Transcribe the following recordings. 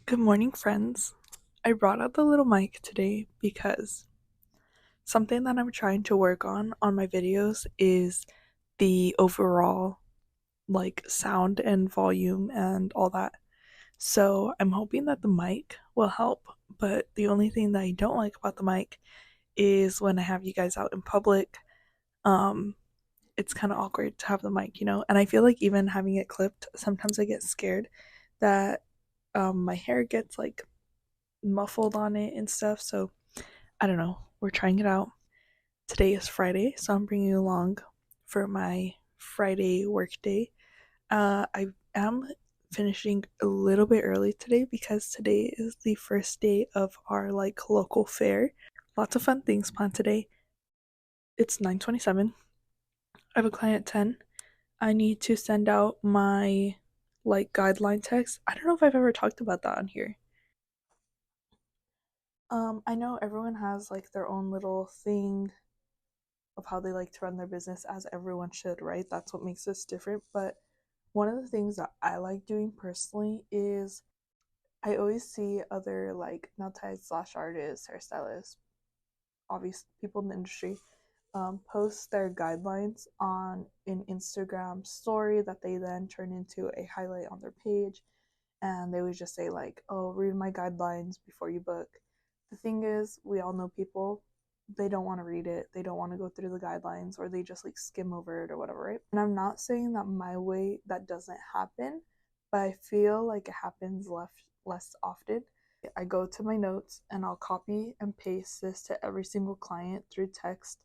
Good morning, friends. I brought out the little mic today because something that I'm trying to work on my videos is the overall sound and volume and all that. So I'm hoping that the mic will help, but the only thing that I don't like about the mic is when I have you guys out in public. Um it's kind of awkward to have the mic. And I feel like even having it clipped, sometimes I get scared that my hair gets muffled on it and stuff. So I don't know. We're trying it out. Today is Friday, so I'm bringing you along for my Friday work day. I am finishing a little bit early today because today is the first day of our local fair. Lots of fun things planned today. It's 9:27. I have a client at 10. I need to send out my guideline text. I don't know if I've ever talked about that on here. I know everyone has their own little thing of how they like to run their business, as everyone should, right? That's what makes us different. But one of the things that I like doing personally is I always see other nail tech slash artists, hairstylists, obvious people in the industry post their guidelines on an Instagram story that they then turn into a highlight on their page, and they would just say "Oh, read my guidelines before you book." The thing is, we all know people, they don't want to read it, they don't want to go through the guidelines, or they just skim over it or whatever, right? And I'm not saying that my way that doesn't happen, but I feel like it happens less often. I go to my notes and I'll copy and paste this to every single client through text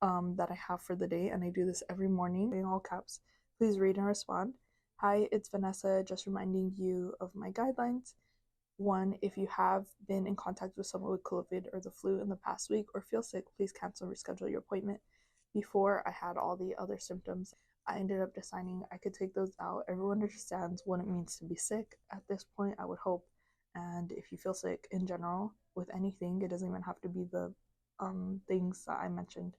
that I have for the day, and I do this every morning in all caps. Please read and respond. Hi, it's Vanessa, just reminding you of my guidelines. One, if you have been in contact with someone with COVID or the flu in the past week or feel sick, please cancel or reschedule your appointment. Before I had all the other symptoms, I ended up deciding I could take those out. Everyone understands what it means to be sick at this point, I would hope. And if you feel sick in general with anything, it doesn't even have to be the things that I mentioned.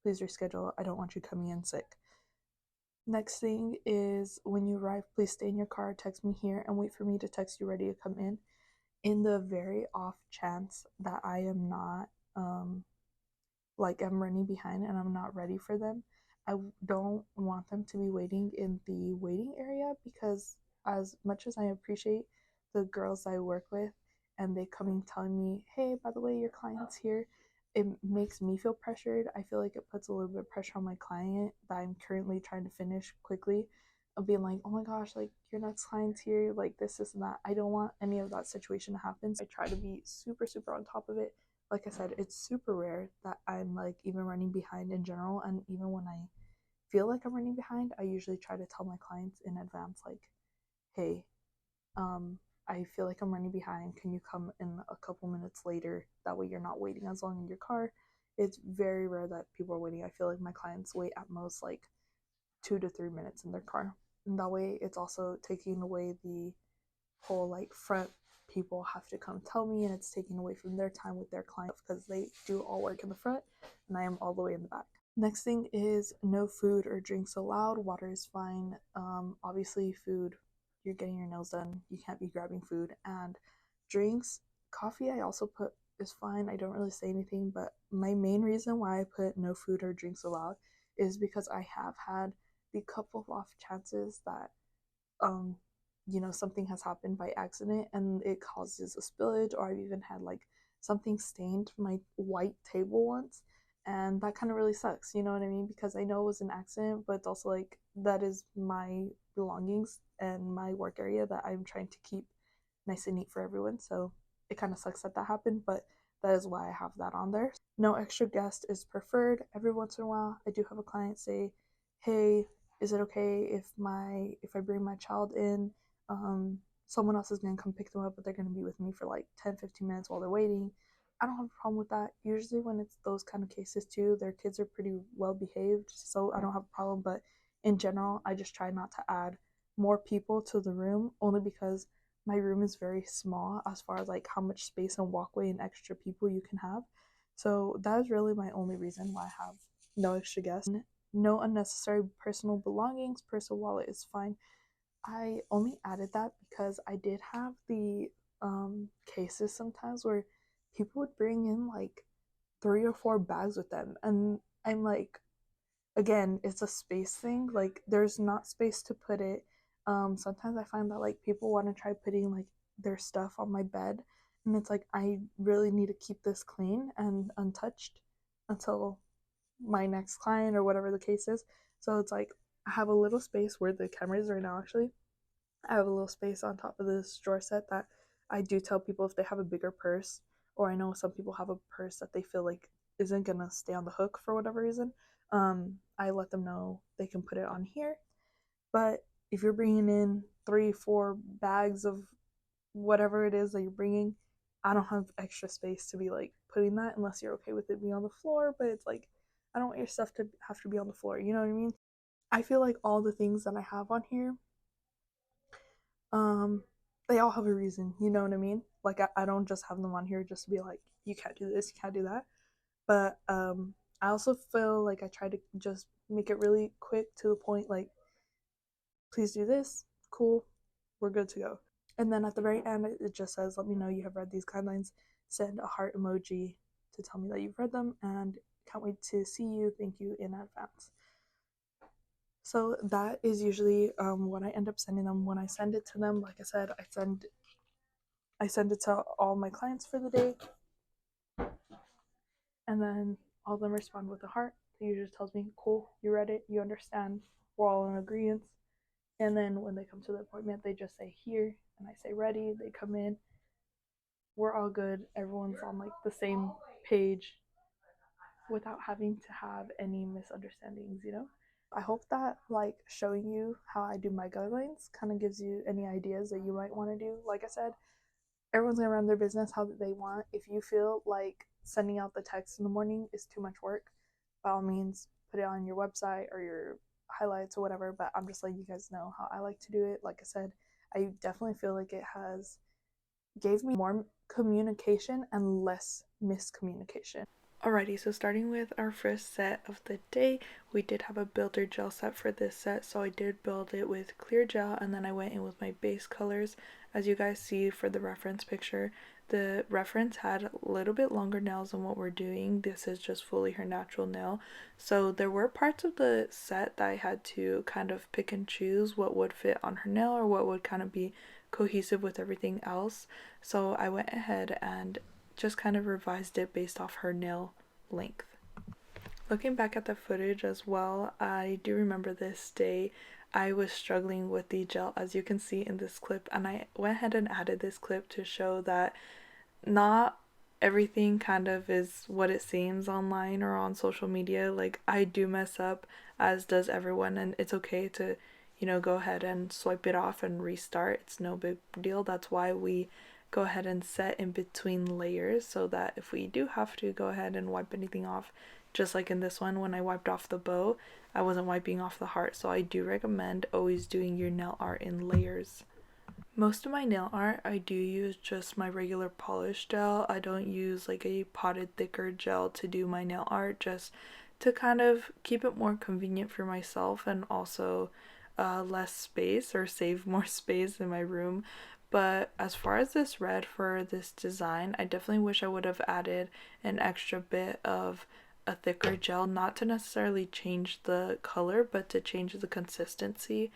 Please reschedule. I don't want you coming in sick. Next thing is, when you arrive, please stay in your car, text me here, and wait for me to text you ready to come in. In the very off chance that I am not, I'm running behind and I'm not ready for them, I don't want them to be waiting in the waiting area, because as much as I appreciate the girls I work with and they coming telling me, hey, by the way, your client's here, it makes me feel pressured. I feel like it puts a little bit of pressure on my client that I'm currently trying to finish quickly, of being like, oh my gosh, your next client's here, this and that. I don't want any of that situation to happen. So I try to be super, super on top of it. Like I said, it's super rare that I'm even running behind in general. And even when I feel like I'm running behind, I usually try to tell my clients in advance, hey, I feel like I'm running behind. Can you come in a couple minutes later? That way you're not waiting as long in your car. It's very rare that people are waiting. I feel like my clients wait at most 2 to 3 minutes in their car. And that way it's also taking away the whole front people have to come tell me, and it's taking away from their time with their clients because they do all work in the front and I am all the way in the back. Next thing is no food or drinks allowed. Water is fine. Obviously, food, you're getting your nails done, you can't be grabbing food. And drinks, coffee, I also put is fine. I don't really say anything, but my main reason why I put no food or drinks allowed is because I have had the couple of off chances that um something has happened by accident and it causes a spillage, or I've even had something stained my white table once, and that kind of really sucks, you know what I mean? Because I know it was an accident, but it's also that is my belongings and my work area that I'm trying to keep nice and neat for everyone. So it kind of sucks that that happened, but that is why I have that on there. No extra guest is preferred. Every once in a while, I do have a client say, "Hey, is it okay if I bring my child in? Someone else is gonna come pick them up, but they're gonna be with me for 10-15 minutes while they're waiting." I don't have a problem with that. Usually, when it's those kind of cases too, their kids are pretty well behaved, so I don't have a problem. But in general, I just try not to add more people to the room, only because my room is very small as far as how much space and walkway and extra people you can have. So that is really my only reason why I have no extra guests. No unnecessary personal belongings. Personal wallet is fine. I only added that because I did have the cases sometimes where people would bring in like 3 or 4 bags with them, and I'm like, again, it's a space thing. Like, there's not space to put it. Sometimes I find that like people want to try putting like their stuff on my bed, and it's like I really need to keep this clean and untouched until my next client or whatever the case is. So it's like I have a little space where the camera is right now, actually. I have a little space on top of this drawer set that I do tell people if they have a bigger purse, or I know some people have a purse that they feel like isn't gonna stay on the hook for whatever reason. I let them know they can put it on here. But if you're bringing in 3, 4 bags of whatever it is that you're bringing, I don't have extra space to be like putting that unless you're okay with it being on the floor. But it's like, I don't want your stuff to have to be on the floor. You know what I mean? I feel like all the things that I have on here, um, they all have a reason. You know what I mean? Like, I don't just have them on here just to be like, you can't do this, you can't do that. But I also feel like I try to just make it really quick to the point. Like, please do this. Cool, we're good to go. And then at the very end, it just says, let me know you have read these guidelines. Send a heart emoji to tell me that you've read them, and can't wait to see you. Thank you in advance. So that is usually what I end up sending them. When I send it to them, like I said, I send it to all my clients for the day, and then all of them respond with a heart. It usually tells me, cool, you read it, you understand, we're all in agreement. And then when they come to the appointment, they just say here, and I say ready. They come in, we're all good. Everyone's on like the same page without having to have any misunderstandings. I hope that like showing you how I do my guidelines kind of gives you any ideas that you might want to do. Like I said, everyone's gonna run their business how they want. If you feel like sending out the text in the morning is too much work, by all means, put it on your website or your highlights or whatever. But I'm just letting you guys know how I like to do it. Like I said, I definitely feel like it has gave me more communication and less miscommunication. Alrighty, so starting with our first set of the day, we did have a builder gel set for this set, so I did build it with clear gel, and then I went in with my base colors. As you guys see for the reference picture, the reference had a little bit longer nails than what we're doing. This is just fully her natural nail, so there were parts of the set that I had to kind of pick and choose what would fit on her nail or what would kind of be cohesive with everything else. So I went ahead and just kind of revised it based off her nail length. Looking back at the footage as well, I do remember this day I was struggling with the gel, as you can see in this clip, and I went ahead and added this clip to show that not everything kind of is what it seems online or on social media. Like, I do mess up, as does everyone, and it's okay to, go ahead and swipe it off and restart. It's no big deal. That's why we go ahead and set in between layers, so that if we do have to go ahead and wipe anything off, just like in this one, when I wiped off the bow, I wasn't wiping off the heart. So I do recommend always doing your nail art in layers. Most of my nail art, I do use just my regular polish gel. I don't use like a potted thicker gel to do my nail art, just to kind of keep it more convenient for myself, and also less space, or save more space in my room. But as far as this red for this design, I definitely wish I would have added an extra bit of a thicker gel, not to necessarily change the color, but to change the consistency.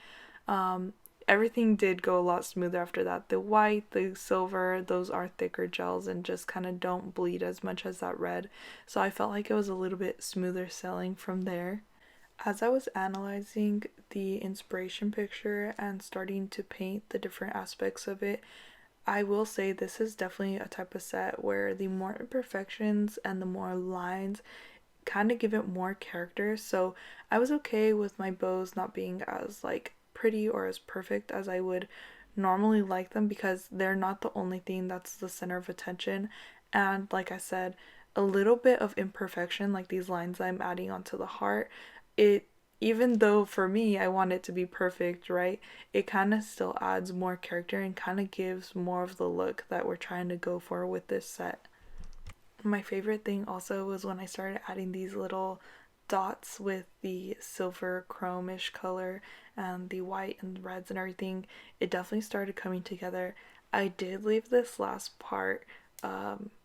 Um, Everything did go a lot smoother after that. The white, the silver, those are thicker gels and just kind of don't bleed as much as that red. So I felt like it was a little bit smoother sailing from there. As I was analyzing the inspiration picture and starting to paint the different aspects of it, I will say this is definitely a type of set where the more imperfections and the more lines kind of give it more character. So I was okay with my bows not being as like pretty or as perfect as I would normally like them, because they're not the only thing that's the center of attention. And like I said, a little bit of imperfection, like these lines I'm adding onto the heart, it, even though for me I want it to be perfect, right, it kind of still adds more character and kind of gives more of the look that we're trying to go for with this set. My favorite thing also was when I started adding these little dots with the silver chrome-ish color and the white and reds and everything. It definitely started coming together. I did leave this last part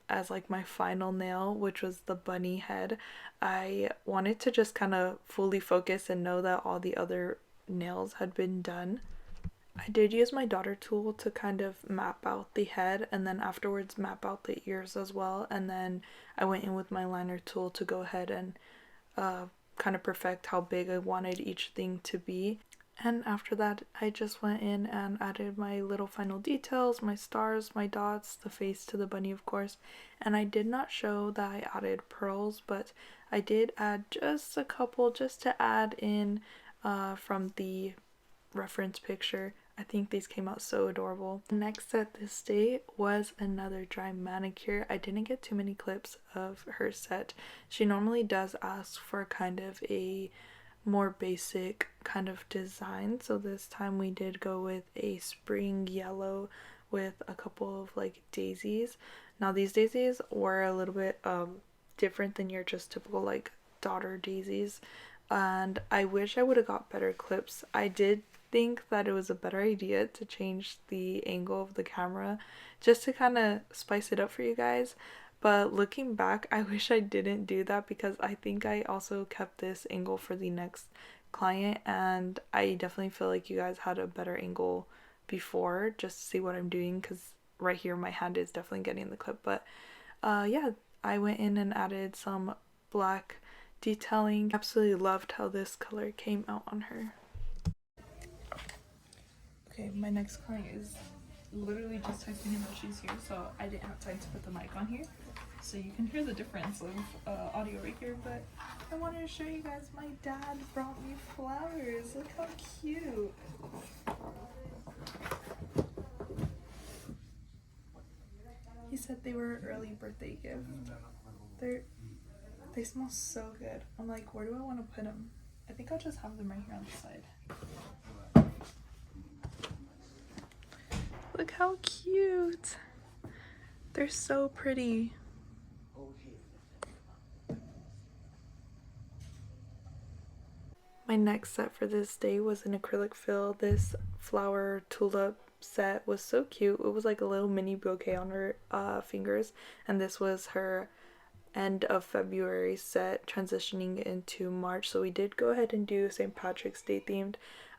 as like my final nail, which was the bunny head. I wanted to just kind of fully focus and know that all the other nails had been done. I did use my daughter tool to kind of map out the head and then afterwards map out the ears as well, and then I went in with my liner tool to go ahead and kind of perfect how big I wanted each thing to be. And after that, I just went in and added my little final details, my stars, my dots, the face to the bunny, of course. And I did not show that I added pearls, but I did add just a couple just to add in from the reference picture. I think these came out so adorable. Next set this day was another dry manicure. I didn't get too many clips of her set. She normally does ask for kind of a more basic kind of design, so this time we did go with a spring yellow with a couple of like daisies. Now these daisies were a little bit different than your just typical like daughter daisies, and I wish I would have got better clips. I did think that it was a better idea to change the angle of the camera just to kind of spice it up for you guys. But looking back, I wish I didn't do that because I think I also kept this angle for the next client, and I definitely feel like you guys had a better angle before just to see what I'm doing, because right here my hand is definitely getting the clip. But yeah, I went in and added some black detailing. Absolutely loved how this color came out on her. Okay, my next client is literally just texting me that she's here, so I didn't have time to put the mic on here, so you can hear the difference of audio right here. But I wanted to show you guys, my dad brought me flowers. Look how cute. He said they were an early birthday gift. They smell so good. I'm like, where do I want to put them? I think I'll just have them right here on the side. Look how cute. They're so pretty. My next set for this day was an acrylic fill. This flower tulip set was so cute. It was like a little mini bouquet on her fingers, and this was her end of February set transitioning into March. So we did go ahead and do St. Patrick's Day themed.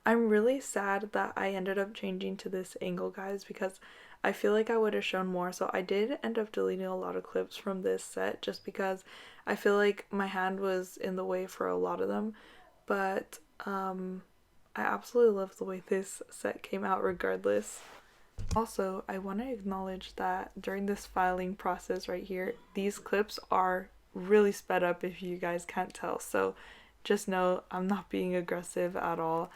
I'm really sad that I ended up changing to this angle, guys, because I feel like I would have shown more. So I did end up deleting a lot of clips from this set just because I feel like my hand was in the way for a lot of them. But I absolutely love the way this set came out regardless. Also, I want to acknowledge that during this filing process right here, these clips are really sped up if you guys can't tell. So just know I'm not being aggressive at all.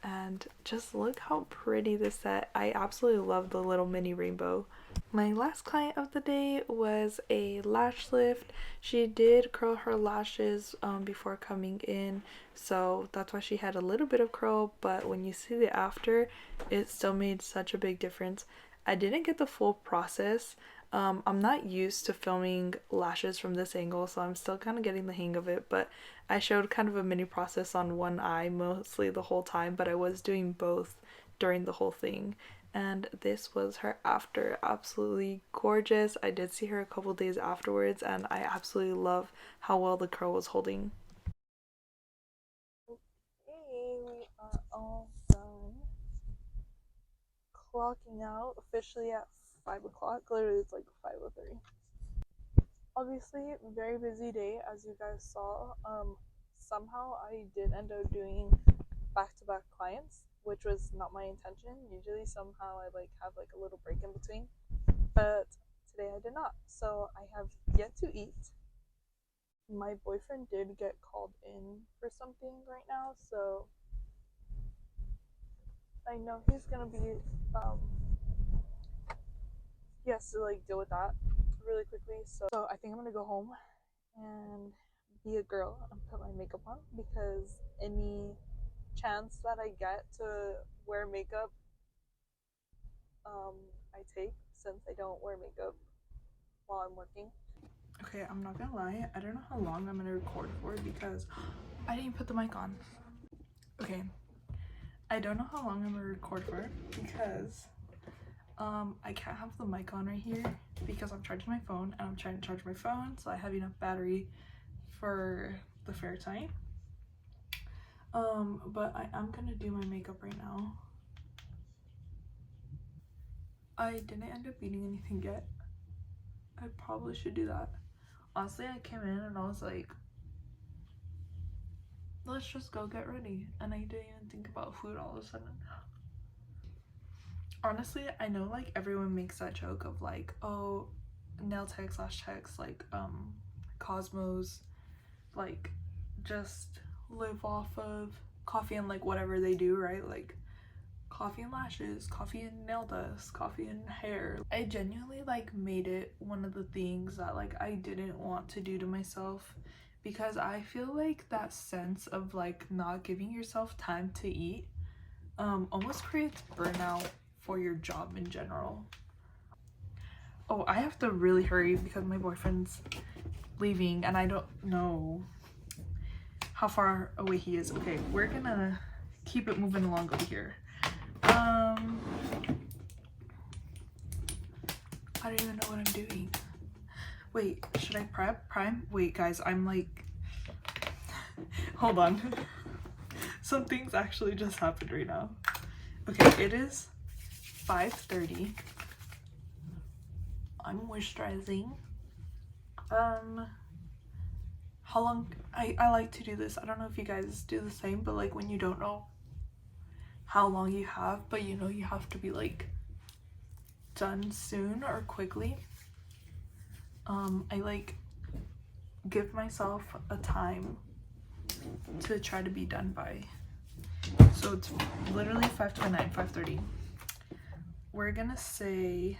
And just look how pretty this set. I absolutely love the little mini rainbow. My last client of the day was a lash lift. She did curl her lashes before coming in, so that's why she had a little bit of curl, but when you see the after, it still made such a big difference. I didn't get the full process. I'm not used to filming lashes from this angle, so I'm still kind of getting the hang of it, but I showed kind of a mini process on one eye mostly the whole time, but I was doing both during the whole thing. And this was her after. Absolutely gorgeous. I did see her a couple days afterwards, and I absolutely love how well the curl was holding. Okay, we are all done. Clocking out officially at 5 o'clock. Literally, it's like 5:03. Obviously, very busy day, as you guys saw. Somehow I did end up doing back-to-back clients, which was not my intention. Usually somehow I like have like a little break in between, but today I did not. So I have yet to eat. My boyfriend did get called in for something right now, so I know he's gonna be he has to like deal with that really quickly. So I think I'm gonna go home and be a girl and put my makeup on, because any chance that I get to wear makeup I take, since I don't wear makeup while I'm working. Okay, I'm not gonna lie, I don't know how long I'm gonna record for because I didn't put the mic on. Okay, I don't know how long I'm gonna record for because I can't have the mic on right here because I'm charging my phone and I'm trying to charge my phone so I have enough battery for the fair time. But I am gonna do my makeup right now. I didn't end up eating anything yet. I probably should do that. Honestly, I came in and I was like, let's just go get ready, and I didn't even think about food all of a sudden. Honestly, I know like everyone makes that joke of like, oh, nail tech slash techs like Cosmos like just live off of coffee and like whatever they do, right? Like coffee and lashes, coffee and nail dust, coffee and hair. I genuinely like made it one of the things that like I didn't want to do to myself, because I feel like that sense of like not giving yourself time to eat almost creates burnout for your job in general. Oh, I have to really hurry because my boyfriend's leaving and I don't know how far away he is. Okay, we're gonna keep it moving along over here. I don't even know what I'm doing. Wait, should I prime? Wait, guys, I'm like, hold on. Some things actually just happened right now. Okay, it is 5:30. I'm moisturizing. How long? I like to do this. I don't know if you guys do the same, but like when you don't know how long you have, but you know you have to be like done soon or quickly, I like give myself a time to try to be done by. So it's literally 5:29, 5:30. We're gonna say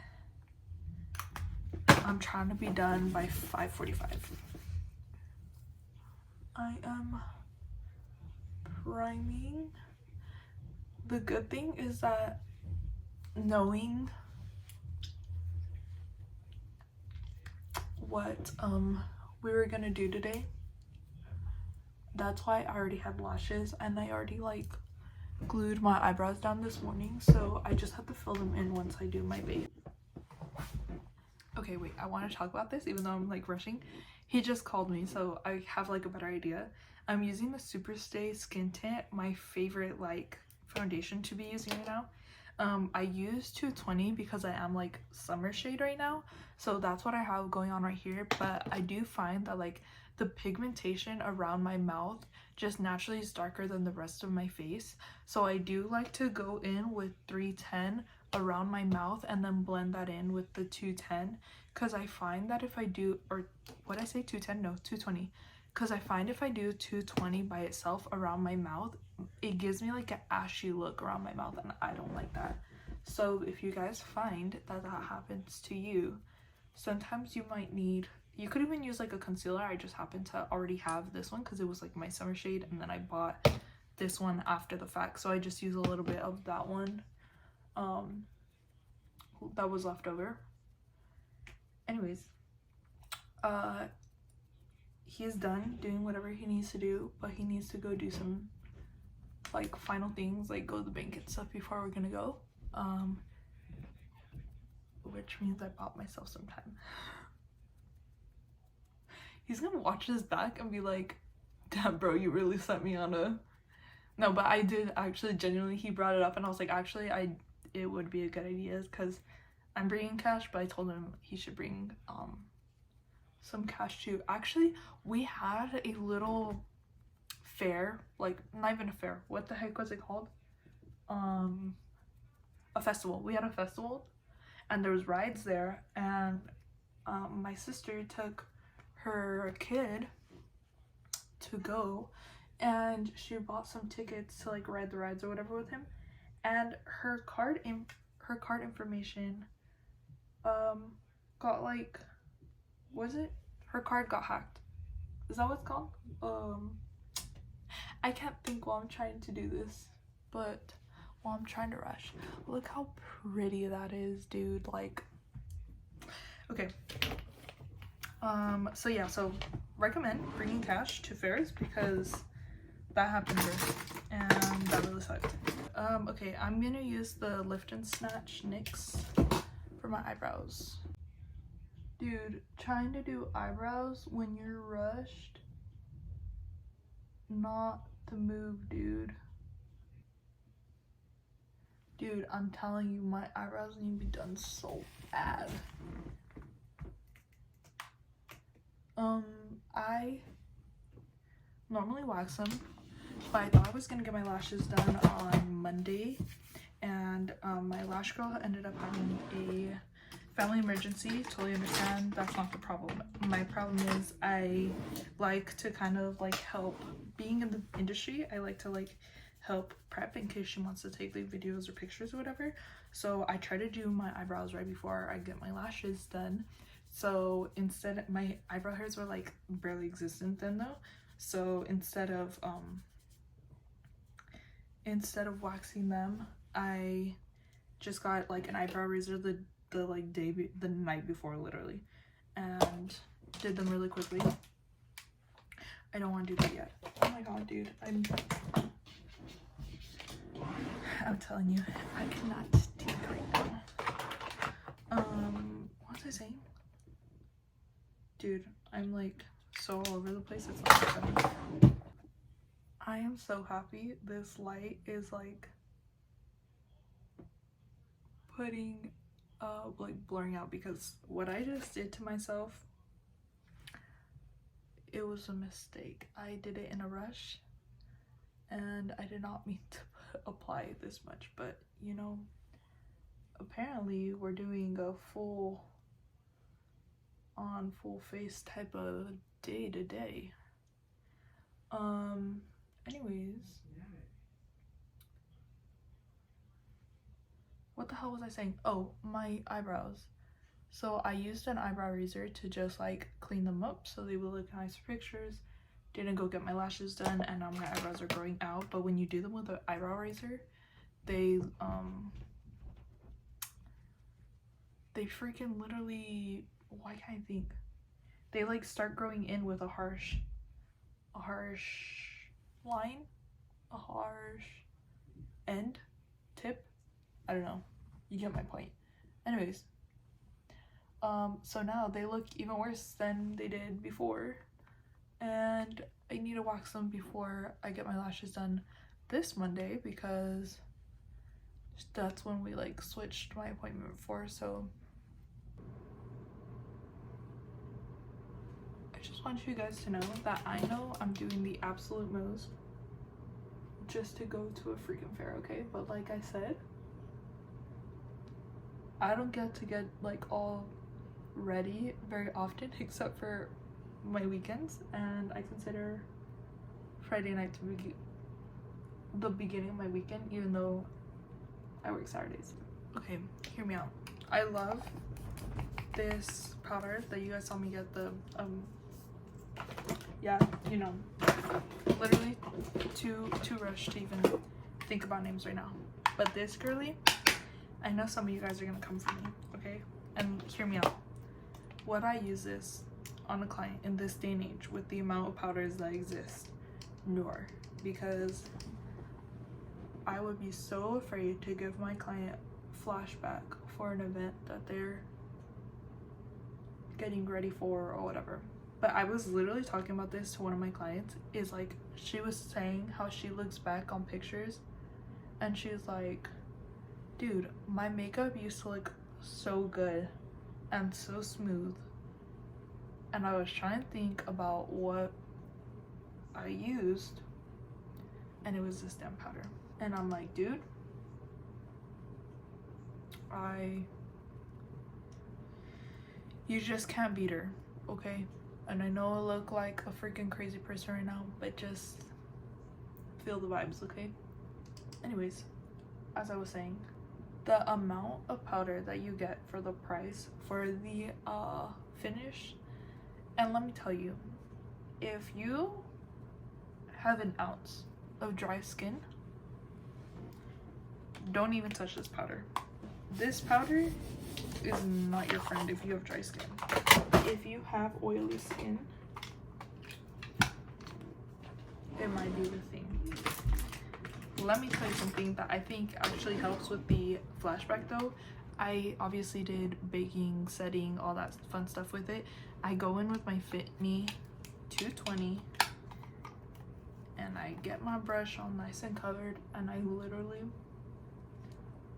I'm trying to be done by 5:45. I am priming. The good thing is that knowing what we were gonna do today, that's why I already had lashes and I already like glued my eyebrows down this morning, so I just have to fill them in once I do my base. Okay, wait, I want to talk about this even though I'm like rushing. He just called me, so I have like a better idea. I'm using the Superstay Skin Tint, my favorite like foundation to be using right now. I use 220 because I am like summer shade right now, so that's what I have going on right here. But I do find that like the pigmentation around my mouth just naturally is darker than the rest of my face, so I do like to go in with 310 around my mouth and then blend that in with the 210, because I find that if I do, or what I say, 210, no, 220, because I find if I do 220 by itself around my mouth, it gives me like an ashy look around my mouth and I don't like that. So if you guys find that that happens to you, sometimes you might need, you could even use like a concealer. I just happen to already have this one because it was like my summer shade, and then I bought this one after the fact, so I just use a little bit of that one that was left over. Anyways, he is done doing whatever he needs to do, but he needs to go do some like final things, like go to the bank and stuff before we're gonna go, which means I bought myself some time. He's gonna watch this back and be like, damn bro, you really sent me on a... No, but I did actually genuinely, he brought it up and I was like, actually it would be a good idea because I'm bringing cash, but I told him he should bring some cash too. Actually, we had a little fair, like not even a fair, what the heck was it called? A festival. We had a festival and there was rides there, and my sister took her kid to go and she bought some tickets to like ride the rides or whatever with him, and her card information got like, was it, her card got hacked. Is that what it's called? I can't think while I'm trying to do this, but while I'm trying to rush, look how pretty that is, dude. Like, okay, so yeah, so recommend bringing cash to fairs because that happened here and that really sucked. Okay, I'm gonna use the Lift and Snatch NYX for my eyebrows. Dude, trying to do eyebrows when you're rushed, not the move, dude. Dude, I'm telling you, my eyebrows need to be done so bad. I normally wax them, but I thought I was gonna get my lashes done on Monday, and my lash girl ended up having a family emergency. Totally understand, that's not the problem. My problem is I like to kind of like help, being in the industry, I like to like help prep in case she wants to take like videos or pictures or whatever. So I try to do my eyebrows right before I get my lashes done. So instead, my eyebrow hairs were like barely existent then though. So instead of waxing them, I just got like an eyebrow razor the night before, literally, and did them really quickly. I don't want to do that yet. Oh my god, dude, I'm telling you, I cannot do it right now. What was I saying? Dude, I'm like so all over the place, it's not funny. I am so happy this light is like putting like blurring out, because what I just did to myself, it was a mistake. I did it in a rush and I did not mean to apply this much, but you know, apparently we're doing a full face type of day today. Anyways, what the hell was I saying? Oh, my eyebrows. So I used an eyebrow razor to just like clean them up so they would look nice for pictures. Didn't go get my lashes done, and now my eyebrows are growing out. But when you do them with an eyebrow razor, they freaking literally, why can't I think? They like start growing in with a harsh line, a harsh end, tip. I don't know. You get my point. Anyways, so now they look even worse than they did before, and I need to wax them before I get my lashes done this Monday, because that's when we like switched my appointment for. So I just want you guys to know that I know I'm doing the absolute most just to go to a freaking fair, okay? But like I said, I don't get to get like all ready very often except for my weekends, and I consider Friday night to be the beginning of my weekend, even though I work Saturdays. Okay, hear me out. I love this powder that you guys saw me get, the yeah, you know, literally too rushed to even think about names right now. But this girly, I know some of you guys are gonna come for me, okay? And hear me out. Would I use this on a client in this day and age with the amount of powders that exist? No, because I would be so afraid to give my client flashback for an event that they're getting ready for or whatever. But I was literally talking about this to one of my clients, is like, she was saying how she looks back on pictures and she's like, dude, my makeup used to look so good and so smooth, and I was trying to think about what I used, and it was this damn powder. And I'm like, dude, you just can't beat her, okay? And I know I look like a freaking crazy person right now, but just feel the vibes, okay? Anyways, as I was saying, the amount of powder that you get for the price for the finish, and let me tell you, if you have an ounce of dry skin, don't even touch this powder. This powder is not your friend if you have dry skin. If you have oily skin, it might do the thing. Let me tell you something that I think actually helps with the flashback though. I obviously did baking, setting, all that fun stuff with it. I go in with my Fit Me 220 and I get my brush all nice and covered, and I literally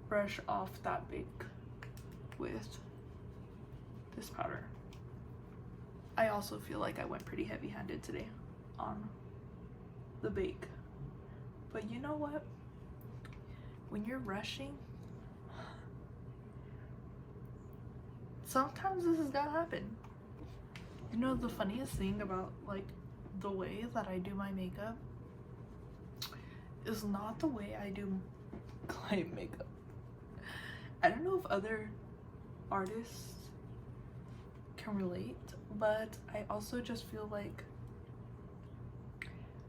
brush off that bake with this powder. I also feel like I went pretty heavy-handed today on the bake. But you know what? When you're rushing, sometimes this is gonna happen. You know, the funniest thing about like the way that I do my makeup is not the way I do client makeup. I don't know if other artists can relate, but I also just feel like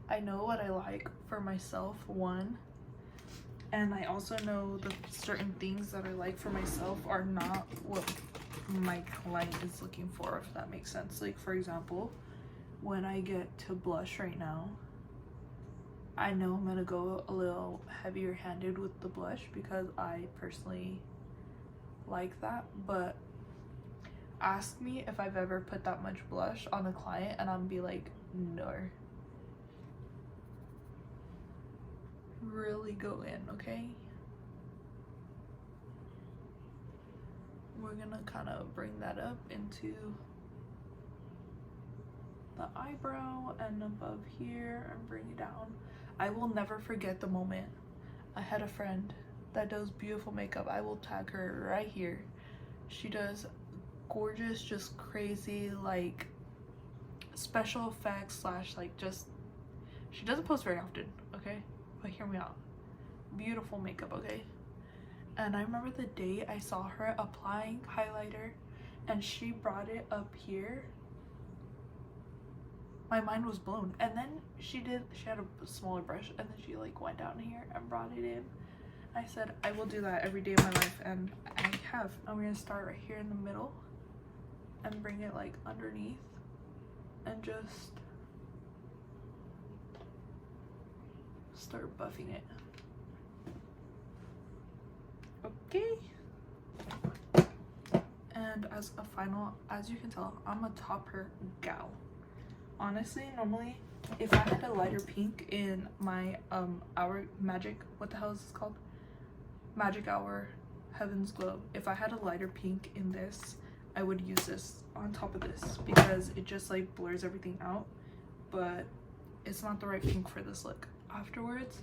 I know what I like for myself, one, and I also know the certain things that I like for myself are not what my client is looking for, if that makes sense. Like, for example, when I get to blush right now, I know I'm gonna go a little heavier handed with the blush because I personally like that, but ask me if I've ever put that much blush on a client and I'm be like, no. Really go in, okay? We're gonna kind of bring that up into the eyebrow and above here and bring it down. I will never forget the moment I had a friend that does beautiful makeup. I will tag her right here. She does gorgeous, just crazy, like special effects slash like just, she doesn't post very often, okay? But hear me out. Beautiful makeup, okay? And I remember the day I saw her applying highlighter and she brought it up here. My mind was blown. And then she had a smaller brush and then she like went down here and brought it in. I said, I will do that every day of my life, and I have. I'm gonna start right here in the middle and bring it like underneath and just start buffing it. Okay. And as a final, as you can tell, I'm a topper gal. Honestly, normally if I had a lighter pink in my Hour Magic, what the hell is this called? Magic Hour Heaven's Glow. If I had a lighter pink in this, I would use this on top of this because it just like blurs everything out, but it's not the right pink for this look. Afterwards,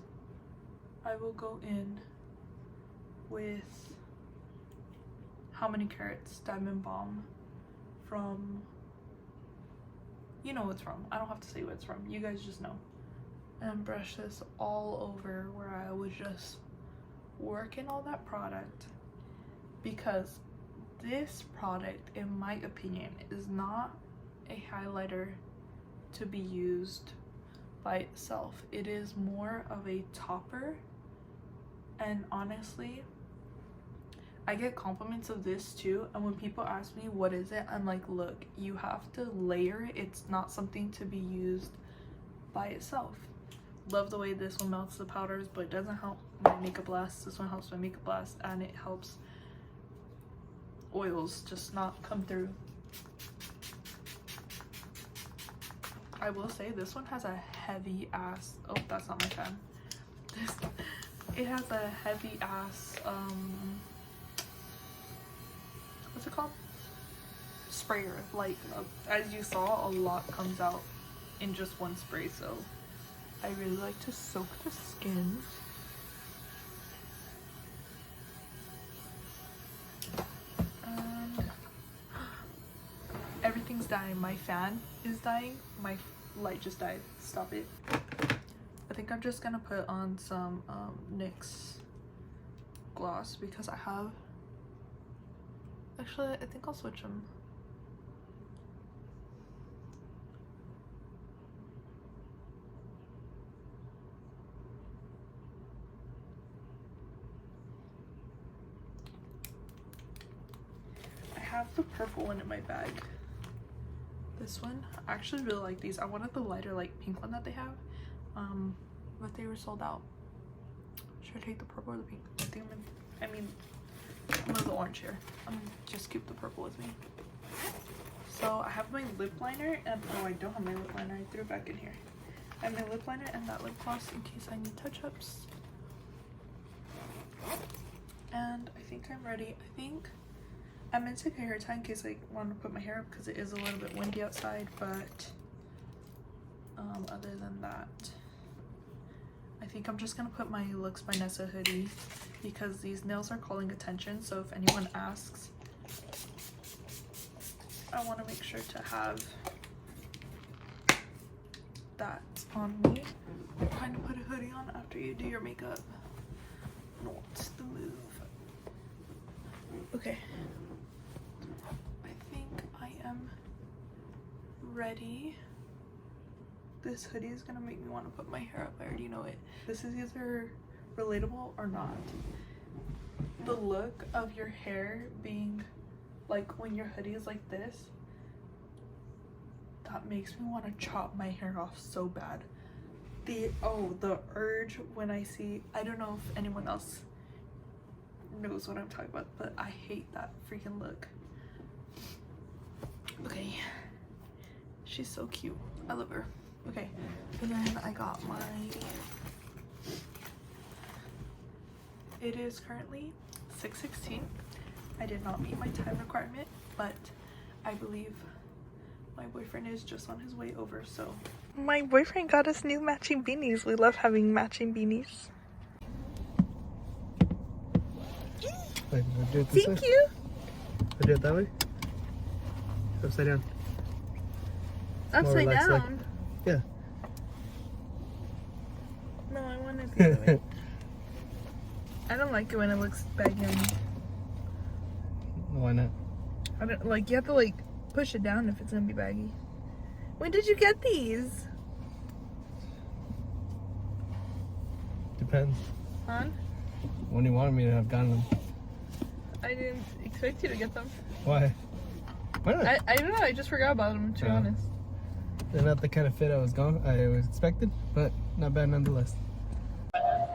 I will go in with How Many Carats Diamond Balm from, you know what it's from. I don't have to say what it's from. You guys just know. And brush this all over where I was just working all that product, because this product, in my opinion, is not a highlighter to be used by itself. It is more of a topper, and honestly, I get compliments of this too, and when people ask me what is it, I'm like, look, you have to layer it. It's not something to be used by itself. Love the way this one melts the powders, but it doesn't help my makeup last. This one helps my makeup last, and it helps oils just not come through. I will say this one has a heavy ass, oh, that's not my fan. It has a heavy ass what's it called, sprayer. Like as you saw, a lot comes out in just one spray, so I really like to soak the skin. And everything's dying. My fan is dying. My light just died. Stop it. I think I'm just gonna put on some NYX gloss because I have, actually I think I'll switch them. I have the purple one in my bag. This one, I actually really like these. I wanted the lighter like pink one that they have, but they were sold out. Should I take the purple or the pink? I mean, move the orange here. Just keep the purple with me. So I have my lip liner, and oh, I don't have my lip liner. I threw it back in here. I have my lip liner and that lip gloss in case I need touch-ups. And I think I'm ready. I think I'm gonna take a hair tie in case I want to put my hair up because it is a little bit windy outside, but other than that, I think I'm just gonna put my Looksbynessa hoodie because these nails are calling attention. So if anyone asks, I want to make sure to have that on me. Trying to put a hoodie on after you do your makeup. Not the move. Okay. I think I am ready. This hoodie is gonna make me want to put my hair up. I already know it. This is either relatable or not. The look of your hair being like when your hoodie is like this, that makes me want to chop my hair off so bad. The urge when I see, I don't know if anyone else knows what I'm talking about, but I hate that freaking look. Okay, she's so cute. I love her. Okay, and then I got my, it is currently 6:16. I did not meet my time requirement, but I believe my boyfriend is just on his way over, so. My boyfriend got us new matching beanies. We love having matching beanies. Wait, do it this way? Thank you. I do it that way? Upside down. Upside down? Like, yeah. No, I want it the other way. I don't like it when it looks baggy on me. Why not? I don't like, you have to like push it down if it's gonna be baggy. When did you get these? Depends. On? When you wanted me to have gotten them. I didn't expect you to get them. Why? Why not? I don't know, I just forgot about them, to be honest. They're not the kind of fit I was expected, but not bad nonetheless.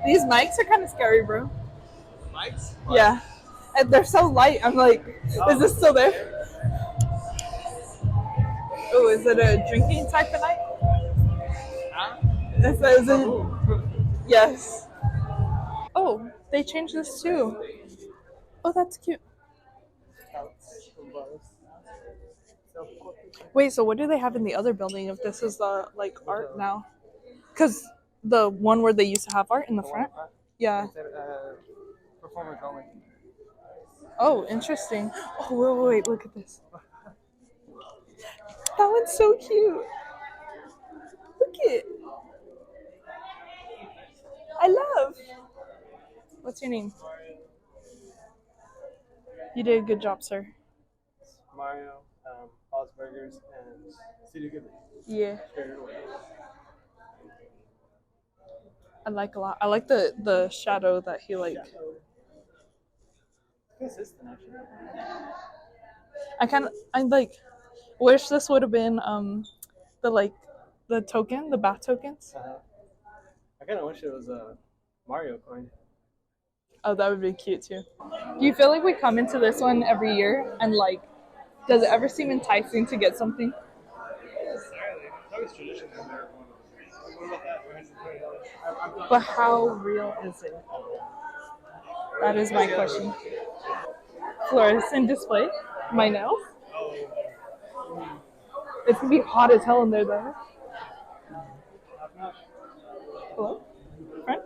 These mics are kind of scary, bro. Mics? Yeah. And they're so light, I'm like, is this still there? Oh, is it a drinking type of night? Is it? Yes. Oh, they changed this too. Oh, that's cute. Wait, so what do they have in the other building if this is the like art now? Because the one where they used to have art in the front? Yeah. Performance only. Oh, interesting. Oh, wait, look at this. That one's so cute. Look it. I love. What's your name? You did a good job, sir. Mario, Oz Burgers, and City Ghibli. Yeah. I like a lot. I like the shadow that he like. Consistent, actually. I like wish this would have been the token, the bath tokens. I kind of wish it was a Mario coin. Oh, that would be cute too. Do you feel like we come into this one every year and like, does it ever seem enticing to get something? It's always tradition in there. What about that? But how real is it? That is my question. Fluorescent display? My nails? It's gonna be hot as hell in there though. Hello? Friend?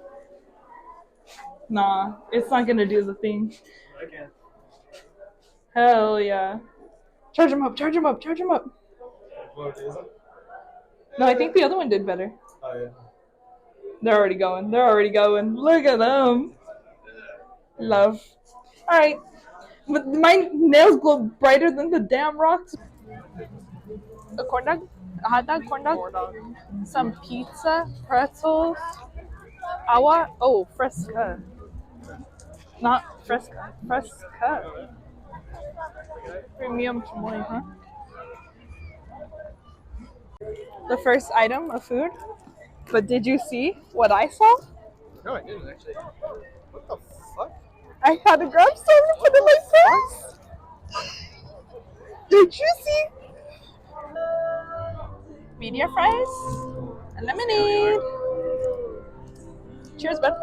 Nah, it's not gonna do the thing. I can. Hell yeah. Charge him up, charge him up, charge him up. What is it? No, I think the other one did better. Oh, yeah. They're already going. They're already going. Look at them. Love. Alright. But my nails glow brighter than the damn rocks. A corn dog? A hot dog? Corn dog? Some pizza? Pretzels? Agua? Oh, fresca. Not fresca. Fresca. Premium chamoy, huh? The first item of food. But did you see what I saw? No, I didn't actually. What the fuck? I I gotta grab some and put it in my purse. They're juicy. Medium fries and lemonade. Cheers, bud.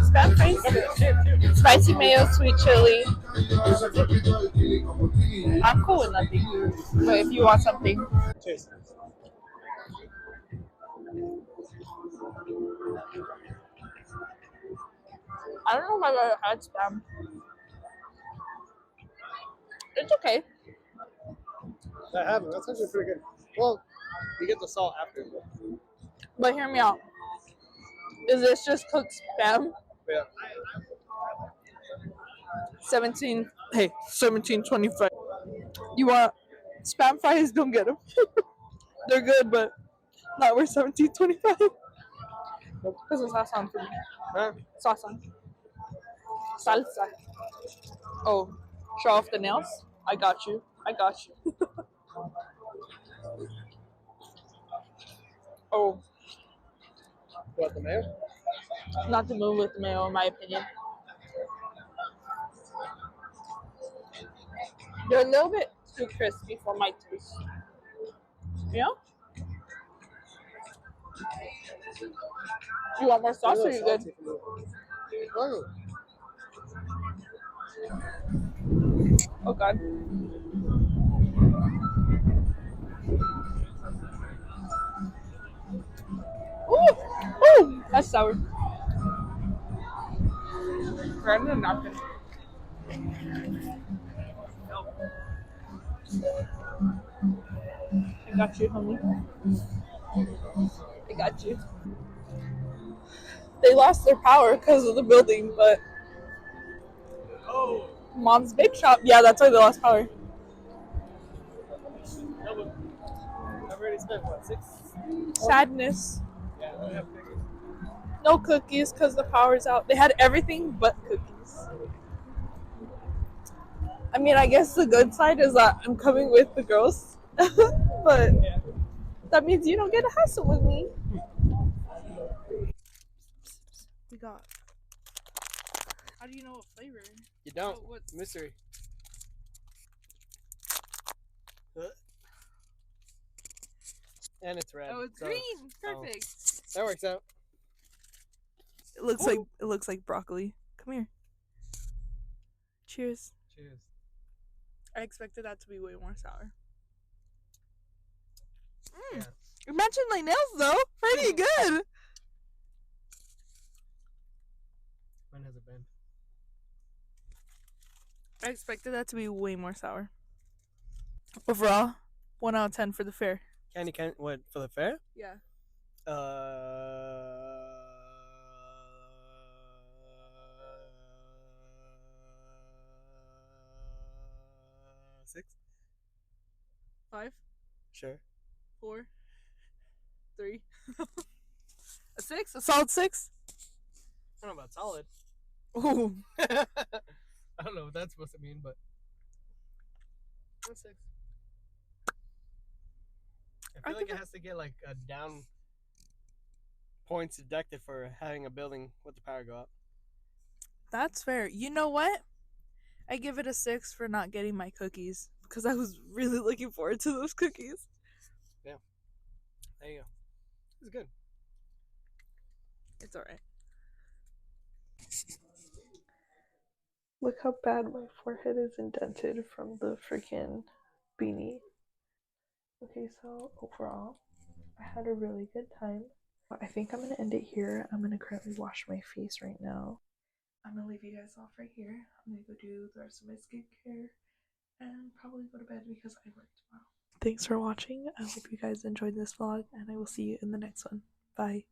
Spam fries. Spicy mayo, sweet chili. I'm cool with nothing. But if you want something. Cheers. I don't know if I've ever had spam. It's okay. I haven't. That's actually pretty good. Well, you get the salt after. But hear me out. Is this just cooked spam? Yeah. 17. Hey, 17.25. You want spam fries? Don't get them. They're good, but not worth 17.25. Because it's sauce on for me. Huh? Sauce on. Salsa. Oh, show off the nails? I got you. I got you. Oh, What, the mayo? not to move with the mayo, in my opinion. They're a little bit too crispy for my taste. You know? You want more sauce or you good? Oh. Oh, God. Ooh! Ooh! That's sour. Grab the napkin. I got you, homie. I got you. They lost their power because of the building, but Oh. Mom's Bake Shop, yeah, that's why they lost power. I've already spent, what, 6? Sadness. Yeah, I don't have cookies. No cookies because the power's out. They had everything but cookies. I mean, I guess the good side is that I'm coming with the girls, but Yeah. that means you don't get a hassle with me. We got. How do you know what flavor? You don't. Oh, what's Mystery. And it's red. Oh, it's so green. Perfect. that works out. It looks like broccoli. Come here. Cheers. Cheers. I expected that to be way more sour. Yeah. Imagine my nails though. Pretty good. Mine has a bend. I expected that to be way more sour. Overall, 1 out of 10 for the fair. Candy what, for the fair? Yeah. 6? 5, Sure. 4, 3. A 6? A solid 6? I don't know about solid. Ooh. I don't know what that's supposed to mean, but a 6. I feel like it has to get like a down points deducted for having a building with the power go out. That's fair. You know what? I give it a 6 for not getting my cookies because I was really looking forward to those cookies. Yeah. There you go. It's good. It's alright. Look how bad my forehead is indented from the freaking beanie. Okay, so overall, I had a really good time. I think I'm gonna end it here. I'm gonna currently wash my face right now. I'm gonna leave you guys off right here. I'm gonna go do the rest of my skincare and probably go to bed because I work tomorrow. Thanks for watching. I hope you guys enjoyed this vlog and I will see you in the next one. Bye.